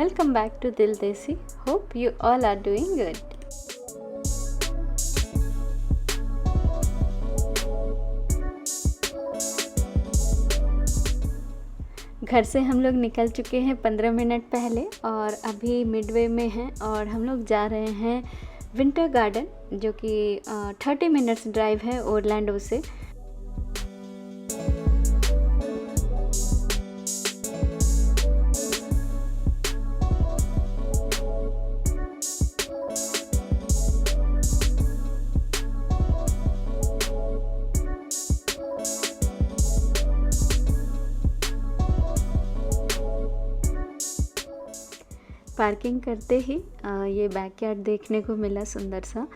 Welcome back to Dil Desi. Hope you all are doing good. घर से हम लोग निकल चुके हैं 15 मिनट पहले और अभी मिडवे में हैं और हम लोग जा रहे हैं विंटर गार्डन, जो कि 30 मिनट्स ड्राइव है ओरलैंडो से। पार्किंग करते ही ये बैकयार्ड देखने को मिला, सुंदर सा।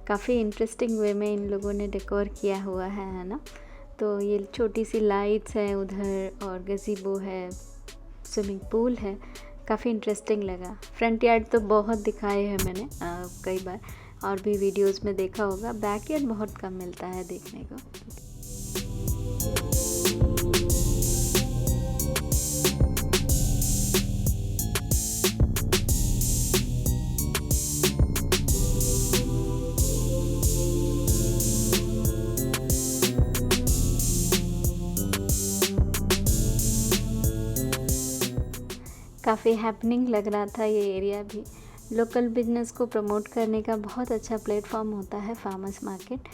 काफ़ी इंटरेस्टिंग वे में इन लोगों ने डेकोर किया हुआ है ना। तो ये छोटी सी लाइट्स है उधर और गज़ीबो है, स्विमिंग पूल है। काफ़ी इंटरेस्टिंग लगा। फ्रंट यार्ड तो बहुत दिखाए हैं मैंने कई बार और भी वीडियोस में देखा होगा। बैकयार्ड बहुत कम मिलता है देखने को। काफ़ी हैपनिंग लग रहा था ये एरिया भी। लोकल बिजनेस को प्रमोट करने का बहुत अच्छा प्लेटफॉर्म होता है फार्मर्स मार्केट।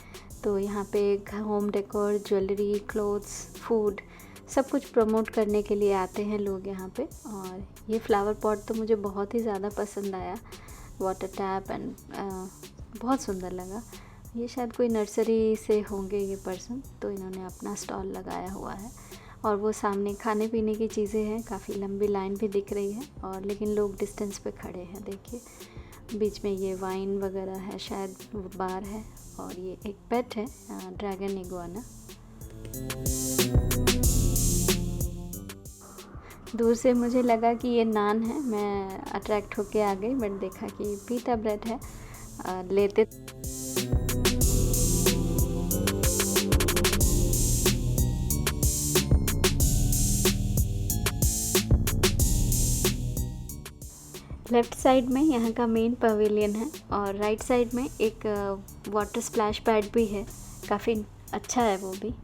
तो यहाँ पे home decor, jewellery, clothes, food सब कुछ प्रमोट करने के लिए आते हैं लोग यहाँ पे। और ये फ्लावर पॉट तो मुझे बहुत ही ज़्यादा पसंद आया, वाटर टैप एंड बहुत सुंदर लगा। ये शायद कोई नर्सरी से होंगे ये पर्सन, तो इन्होंने अपना स्टॉल लगाया हुआ है। और वो सामने खाने पीने की चीज़ें हैं, काफ़ी लंबी लाइन भी दिख रही है और लेकिन लोग डिस्टेंस पे खड़े हैं। देखिए बीच में ये वाइन वगैरह है, शायद वो बार है। और ये एक पेट है, ड्रैगन इगुआना। दूर से मुझे लगा कि ये नान है, मैं अट्रैक्ट होके आ गई, बट देखा कि पीटा ब्रेड है। लेते लेफ़्ट साइड में यहाँ का मेन पवेलियन है और राइट साइड में एक वाटर स्प्लैश पैड भी है। काफ़ी अच्छा है वो भी।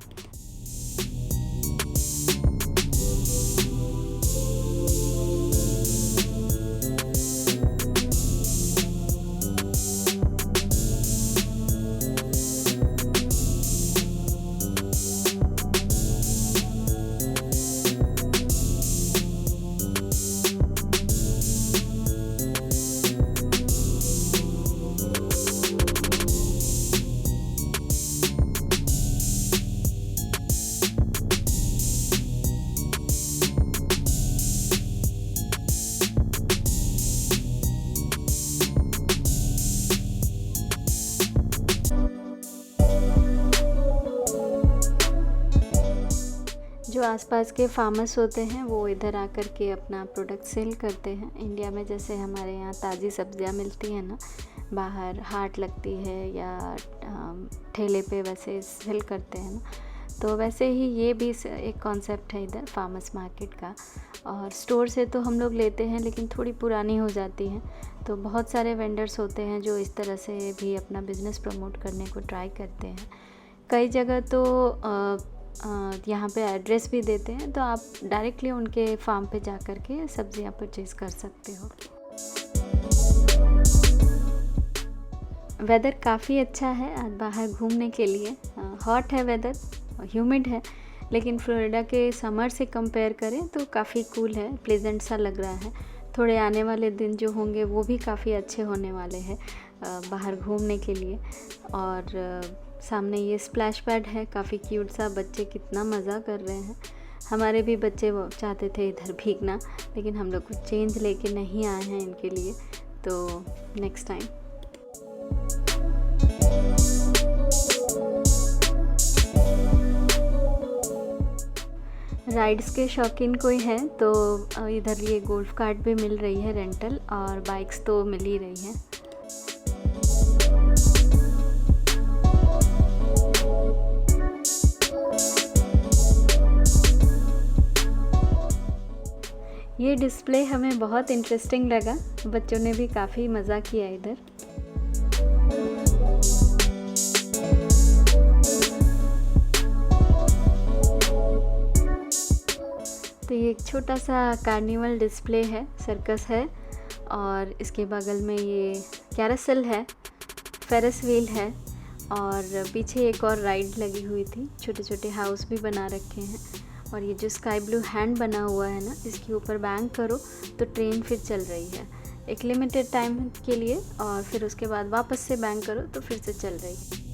जो आसपास के फार्मर्स होते हैं वो इधर आकर के अपना प्रोडक्ट सेल करते हैं। इंडिया में जैसे हमारे यहाँ ताज़ी सब्जियाँ मिलती हैं ना, बाहर हाट लगती है या ठेले पे वैसे सेल करते हैं ना, तो वैसे ही ये भी एक कॉन्सेप्ट है इधर फार्मर्स मार्केट का। और स्टोर से तो हम लोग लेते हैं लेकिन थोड़ी पुरानी हो जाती हैं, तो बहुत सारे वेंडर्स होते हैं जो इस तरह से भी अपना बिज़नेस प्रमोट करने को ट्राई करते हैं। कई जगह तो यहाँ पे एड्रेस भी देते हैं, तो आप डायरेक्टली उनके फार्म पे जा कर के सब्जियाँ परचेज़ कर सकते हो। वेदर काफ़ी अच्छा है आज बाहर घूमने के लिए। हॉट है वेदर, ह्यूमिड है, लेकिन फ्लोरिडा के समर से कंपेयर करें तो काफ़ी कूल है, प्लेजेंट सा लग रहा है। थोड़े आने वाले दिन जो होंगे वो भी काफ़ी अच्छे होने वाले हैं बाहर घूमने के लिए। और सामने ये स्प्लैश पैड है, काफ़ी क्यूट सा। बच्चे कितना मज़ा कर रहे हैं। हमारे भी बच्चे वो चाहते थे इधर भीगना, लेकिन हम लोग कुछ चेंज लेके नहीं आए हैं इनके लिए, तो नेक्स्ट टाइम। राइड्स के शौकीन कोई है तो इधर ये गोल्फ कार्ट भी मिल रही है रेंटल, और बाइक्स तो मिल ही रही हैं। ये ये डिस्प्ले हमें बहुत इंटरेस्टिंग लगा, बच्चों ने भी काफ़ी मज़ा किया इधर। तो ये एक छोटा सा कार्निवल डिस्प्ले है, सर्कस है, और इसके बगल में ये कैरोसेल है, फेरिस व्हील है, और पीछे एक और राइड लगी हुई थी। छोटे छोटे हाउस भी बना रखे हैं, और ये जो स्काई ब्लू हैंड बना हुआ है ना, इसके ऊपर बैंक करो तो ट्रेन फिर चल रही है एक लिमिटेड टाइम के लिए, और फिर उसके बाद वापस से बैंक करो तो फिर से चल रही है।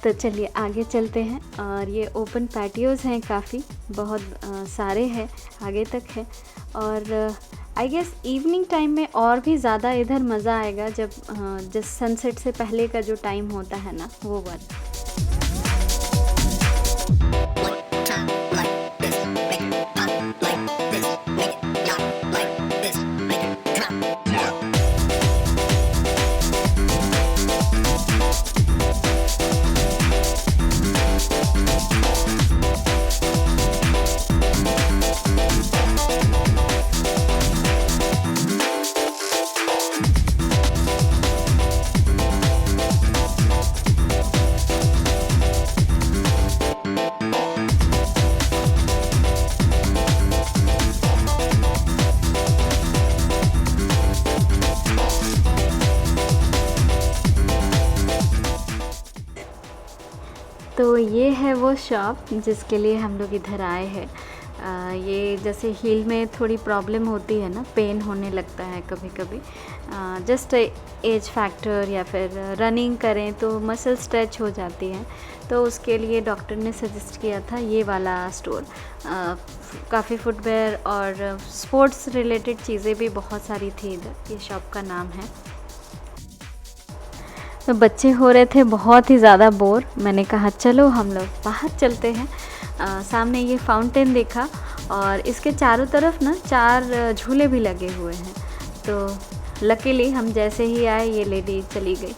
तो चलिए आगे चलते हैं, और ये ओपन पैटियोज़ हैं, काफ़ी बहुत सारे हैं, आगे तक है। और आई गेस इवनिंग टाइम में और भी ज़्यादा इधर मज़ा आएगा, जब सनसेट से पहले का जो टाइम होता है ना, वो वाला। तो ये है वो शॉप जिसके लिए हम लोग इधर आए हैं। ये जैसे हील में थोड़ी प्रॉब्लम होती है ना, पेन होने लगता है कभी कभी, जस्ट एज फैक्टर या फिर रनिंग करें तो मसल स्ट्रेच हो जाती है, तो उसके लिए डॉक्टर ने सजेस्ट किया था ये वाला स्टोर। काफ़ी फुटवेयर और स्पोर्ट्स रिलेटेड चीज़ें भी बहुत सारी थी इधर। ये शॉप का नाम है। तो बच्चे हो रहे थे बहुत ही ज़्यादा बोर, मैंने कहा चलो हम लोग बाहर चलते हैं। सामने ये फाउंटेन देखा, और इसके चारों तरफ ना 4 झूले भी लगे हुए हैं। तो लकीली हम जैसे ही आए ये लेडी चली गई।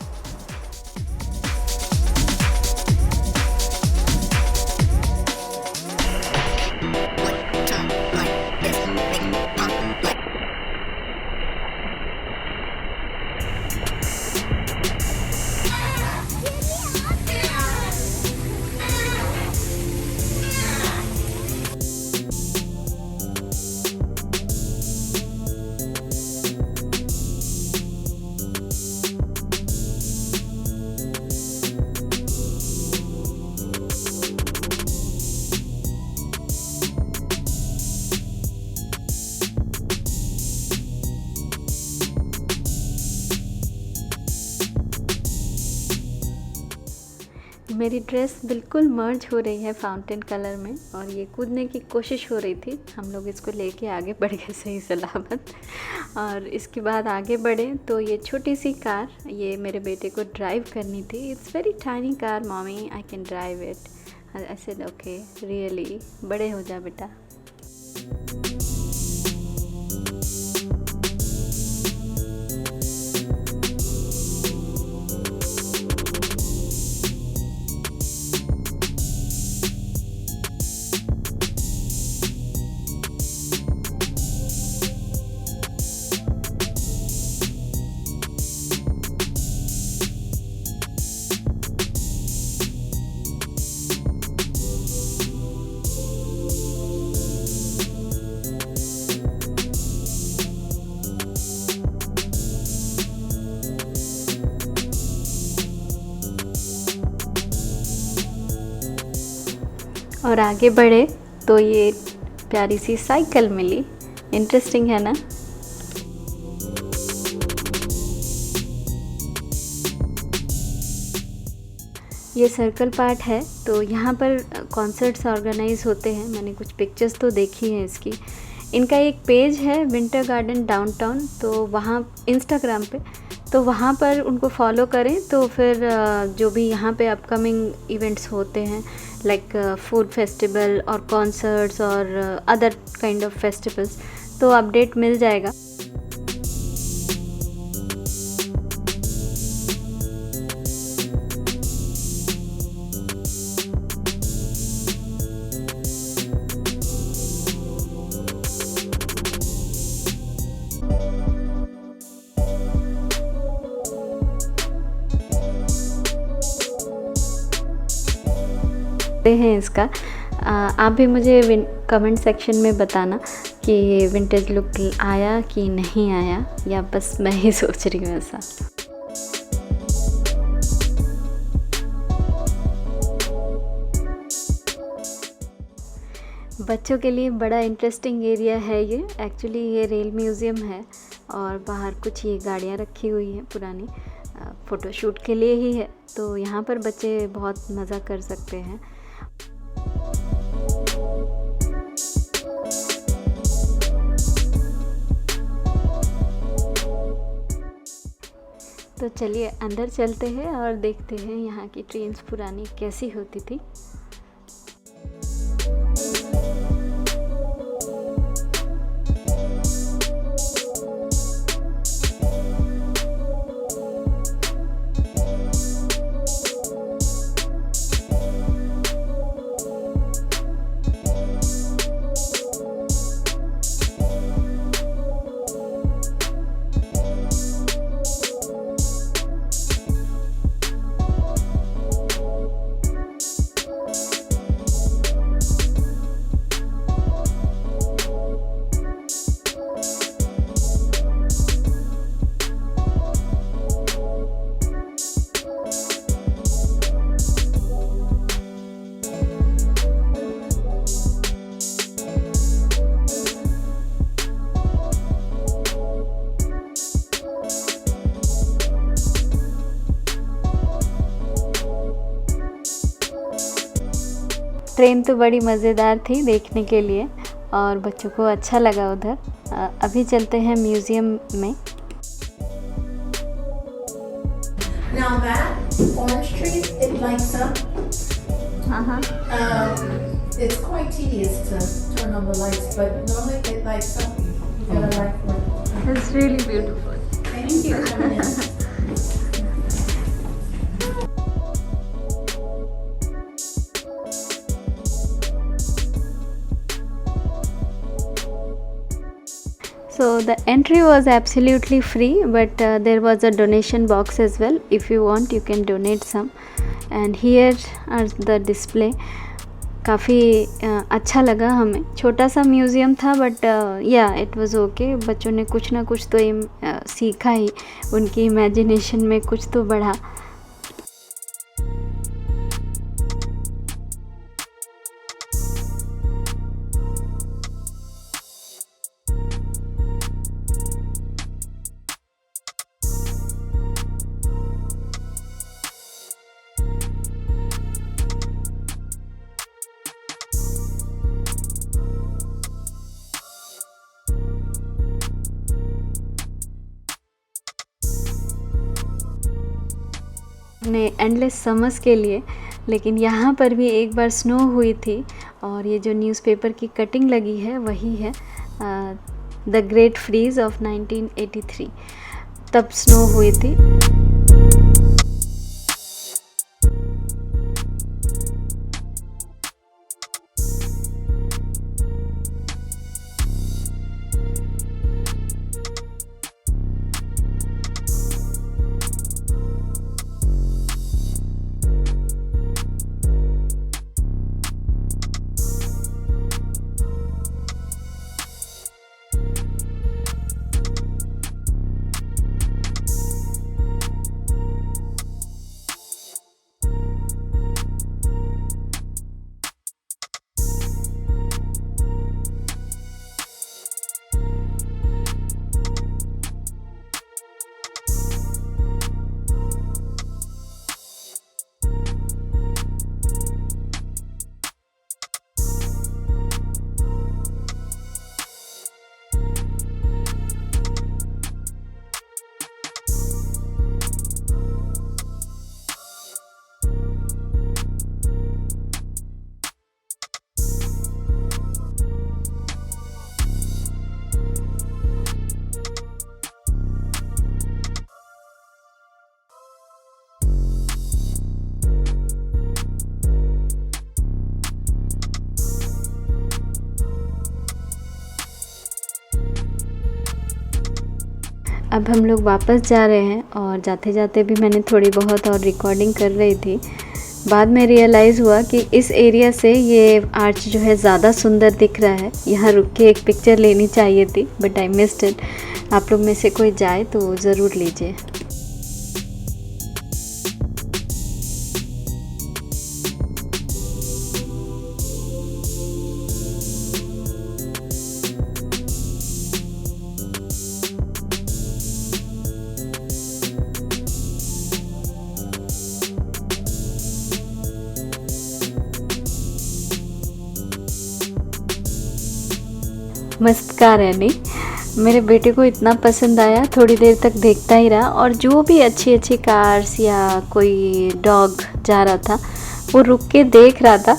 मेरी ड्रेस बिल्कुल मर्ज हो रही है फाउंटेन कलर में, और ये कूदने की कोशिश हो रही थी। हम लोग इसको लेके आगे बढ़ गए सही सलामत। और इसके बाद आगे बढ़े तो ये छोटी सी कार, ये मेरे बेटे को ड्राइव करनी थी। It's very tiny car mommy, I can drive it. I said okay, really, बड़े हो जा बेटा। और आगे बढ़े तो ये प्यारी सी साइकिल मिली। इंटरेस्टिंग है ना। ये सर्कल पार्ट है, तो यहाँ पर कॉन्सर्ट्स ऑर्गेनाइज होते हैं। मैंने कुछ पिक्चर्स तो देखी हैं इसकी। इनका एक पेज है विंटर गार्डन डाउनटाउन, तो वहाँ इंस्टाग्राम पे, तो वहाँ पर उनको फॉलो करें तो फिर जो भी यहाँ पे अपकमिंग इवेंट्स होते हैं लाइक फूड फेस्टिवल और कॉन्सर्ट्स और अदर काइंड ऑफ फेस्टिवल्स, तो अपडेट मिल जाएगा। हैं इसका आप भी मुझे कमेंट सेक्शन में बताना कि ये विंटेज लुक आया कि नहीं आया, या बस मैं ही सोच रही हूँ ऐसा। बच्चों के लिए बड़ा इंटरेस्टिंग एरिया है ये। एक्चुअली ये रेल म्यूज़ियम है और बाहर कुछ ये गाड़ियाँ रखी हुई हैं पुरानी, फ़ोटोशूट के लिए ही है, तो यहाँ पर बच्चे बहुत मज़ा कर सकते हैं। तो चलिए अंदर चलते हैं और देखते हैं यहाँ की ट्रेन्स पुरानी कैसी होती थी। ट्रेन तो बड़ी मज़ेदार थी देखने के लिए और बच्चों को अच्छा लगा उधर। अभी चलते हैं म्यूज़ियम में। Now that orange tree, it lights up. It's quite tedious to turn on the lights, but normally it lights up. You gotta light for it. It's really beautiful. Thank you for coming in. So the entry was absolutely free, but there was a donation box as well. If you want, you can donate some. And here are the display. काफ़ी अच्छा लगा हमें। छोटा सा museum था but या it was okay. बच्चों ने कुछ ना कुछ तो सीखा ही, उनकी इमेजिनेशन में कुछ तो बढ़ा। ने एंडलेस समर्स के लिए, लेकिन यहाँ पर भी एक बार स्नो हुई थी और ये जो न्यूज़पेपर की कटिंग लगी है वही है द ग्रेट फ्रीज ऑफ 1983, तब स्नो हुई थी। अब हम लोग वापस जा रहे हैं और जाते जाते भी मैंने थोड़ी बहुत और रिकॉर्डिंग कर रही थी। बाद में रियलाइज़ हुआ कि इस एरिया से ये आर्च जो है ज़्यादा सुंदर दिख रहा है। यहाँ रुक के एक पिक्चर लेनी चाहिए थी, बट आई मिस्ड इट। आप लोग में से कोई जाए तो ज़रूर लीजिए। मस्त कार है नहीं? मेरे बेटे को इतना पसंद आया, थोड़ी देर तक देखता ही रहा। और जो भी अच्छी अच्छी कार्स या कोई डॉग जा रहा था वो रुक के देख रहा था।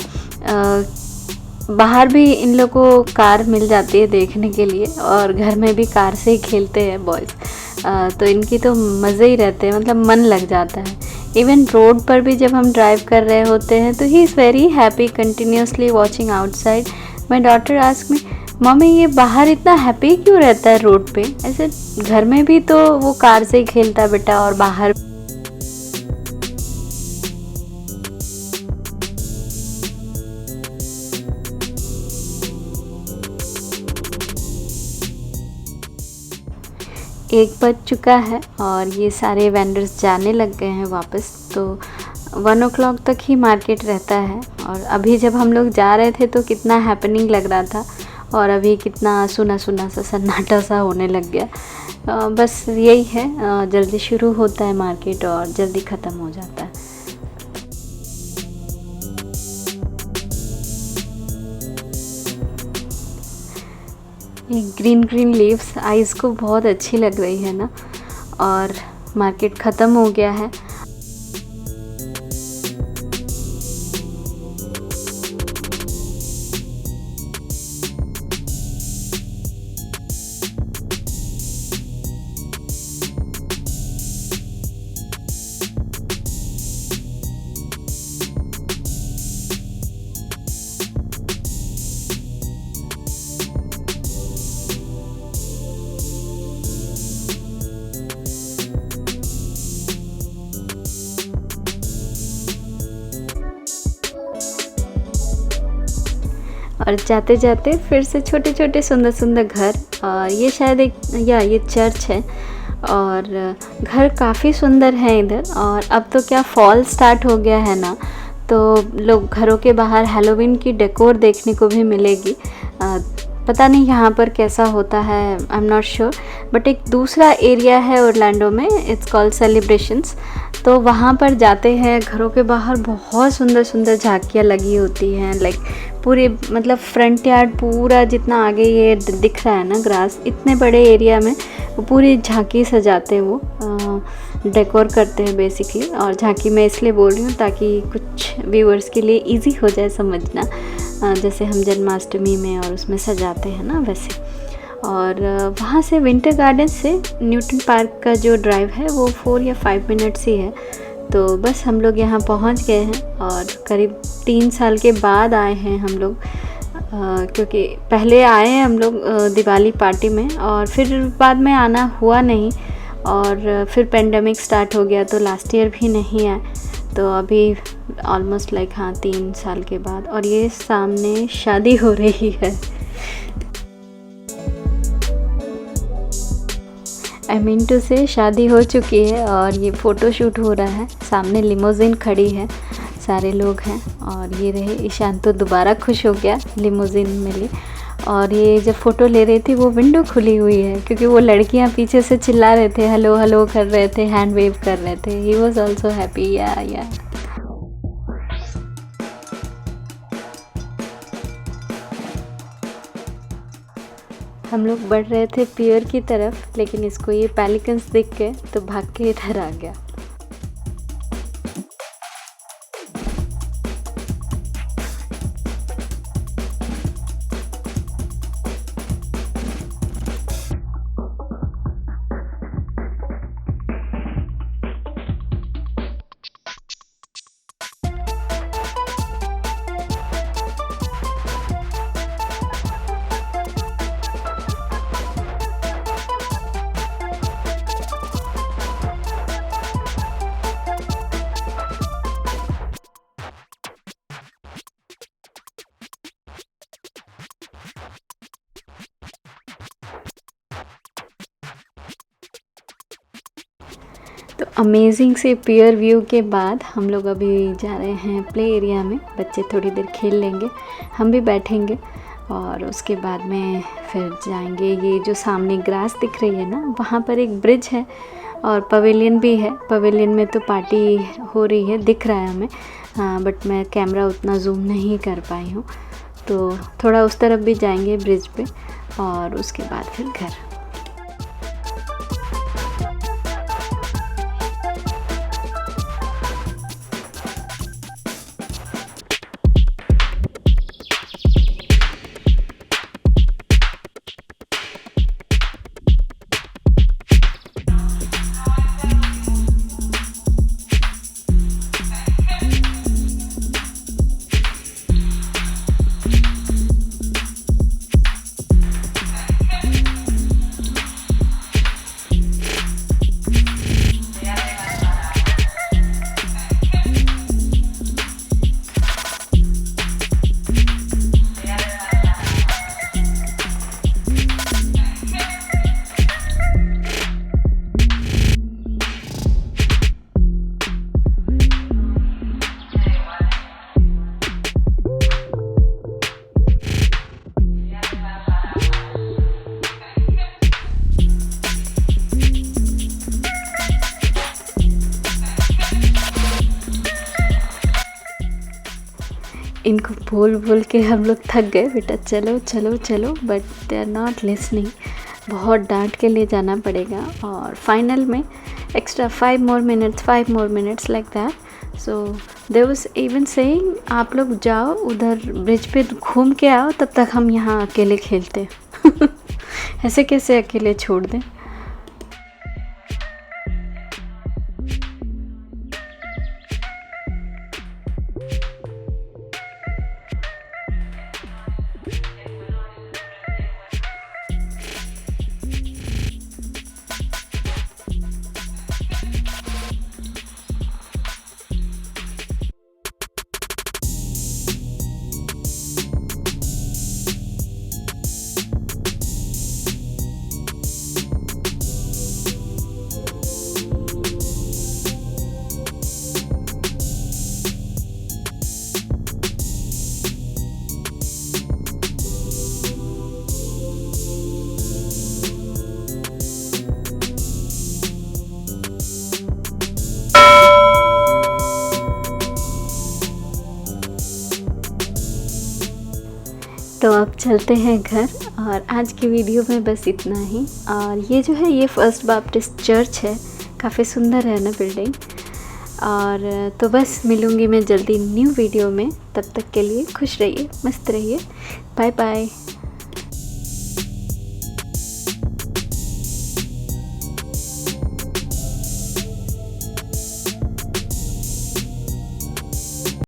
बाहर भी इन लोगों को कार मिल जाती है देखने के लिए, और घर में भी कार से ही खेलते हैं बॉयज़। तो इनकी तो मज़े ही रहते हैं, मतलब मन लग जाता है। इवन रोड पर भी जब हम ड्राइव कर रहे होते हैं तो he is very happy continuously watching outside. My daughter ask me, mummy ये बाहर इतना हैप्पी क्यों रहता है रोड पे? ऐसे घर में भी तो वो कार से ही खेलता है बेटा, और बाहर। एक बज चुका है और ये सारे वेंडर्स जाने लग गए हैं वापस। तो 1 o'clock तक ही मार्केट रहता है। और अभी जब हम लोग जा रहे थे तो कितना हैपनिंग लग रहा था, और अभी कितना सुना सुना सा सन्नाटा सा होने लग गया। बस यही है, जल्दी शुरू होता है मार्केट और जल्दी ख़त्म हो जाता है। ये ग्रीन ग्रीन लीव्स आइज़ को बहुत अच्छी लग रही है ना। और मार्केट ख़त्म हो गया है। और जाते जाते फिर से छोटे छोटे सुंदर सुंदर घर। और ये शायद ये चर्च है। और घर काफ़ी सुंदर है इधर। और अब तो क्या फॉल स्टार्ट हो गया है ना, तो लोग घरों के बाहर हैलोवीन की डेकोर देखने को भी मिलेगी। पता नहीं यहाँ पर कैसा होता है, I am not sure. But एक दूसरा एरिया है ओरलैंडो में, इट्स कॉल्ड सेलिब्रेशंस। तो वहाँ पर जाते हैं, घरों के बाहर बहुत सुंदर सुंदर झांकियाँ लगी होती हैं। लाइक पूरे मतलब फ्रंट यार्ड पूरा जितना आगे ये दिख रहा है ना ग्रास, इतने बड़े एरिया में वो पूरी झांकी सजाते हैं, वो डेकोर करते हैं बेसिकली। और झांकी मैं इसलिए बोल रही हूँ ताकि कुछ व्यूअर्स के लिए इजी हो जाए समझना, जैसे हम जन्माष्टमी में और उसमें सजाते हैं ना वैसे। और वहाँ से विंटर गार्डन से न्यूटन पार्क का जो ड्राइव है वो 4 या 5 मिनट्स ही है। तो बस हम लोग यहाँ पहुँच गए हैं। और करीब 3 साल के बाद आए हैं हम लोग, क्योंकि पहले आए हैं हम लोग दिवाली पार्टी में, और फिर बाद में आना हुआ नहीं। और फिर पेंडेमिक स्टार्ट हो गया तो लास्ट ईयर भी नहीं आए। तो अभी ऑलमोस्ट लाइक 3 साल के बाद। और ये सामने शादी हो रही है। आई मीन टू से शादी हो चुकी है और ये फ़ोटो शूट हो रहा है। सामने लिमोजिन खड़ी है, सारे लोग हैं। और ये रहे ईशान तो दोबारा खुश हो गया, लिमोजिन मिली। और ये जब फ़ोटो ले रही थी वो विंडो खुली हुई है, क्योंकि वो लड़कियां पीछे से चिल्ला रहे थे, हेलो हेलो कर रहे थे, हैंड वेव कर रहे थे। He was also happy. या हम लोग बढ़ रहे थे पियर की तरफ, लेकिन इसको ये पेलिकन्स दिख गए तो भाग के इधर आ गया। अमेजिंग से पियर व्यू के बाद हम लोग अभी जा रहे हैं प्ले एरिया में। बच्चे थोड़ी देर खेल लेंगे, हम भी बैठेंगे और उसके बाद में फिर जाएंगे। ये जो सामने ग्रास दिख रही है ना, वहाँ पर एक ब्रिज है और पवेलियन भी है। पवेलियन में तो पार्टी हो रही है, दिख रहा है हमें, बट मैं कैमरा उतना जूम नहीं कर पाई हूँ। तो थोड़ा उस तरफ भी जाएंगे ब्रिज पे और उसके बाद फिर घर। इनको बोल बोल के हम लोग थक गए, बेटा चलो चलो चलो, but they are not listening. बहुत डांट के ले जाना पड़ेगा और फाइनल में extra 5 more minutes like that. So they was even saying आप लोग जाओ उधर ब्रिज पे घूम के आओ, तब तक हम यहाँ अकेले खेलते। ऐसे कैसे अकेले छोड़ दें। तो अब चलते हैं घर और आज की वीडियो में बस इतना ही। और ये जो है ये फर्स्ट बैप्टिस्ट चर्च है, काफ़ी सुंदर है ना बिल्डिंग। और तो बस मिलूँगी मैं जल्दी न्यू वीडियो में, तब तक के लिए खुश रहिए, मस्त रहिए, बाय बाय।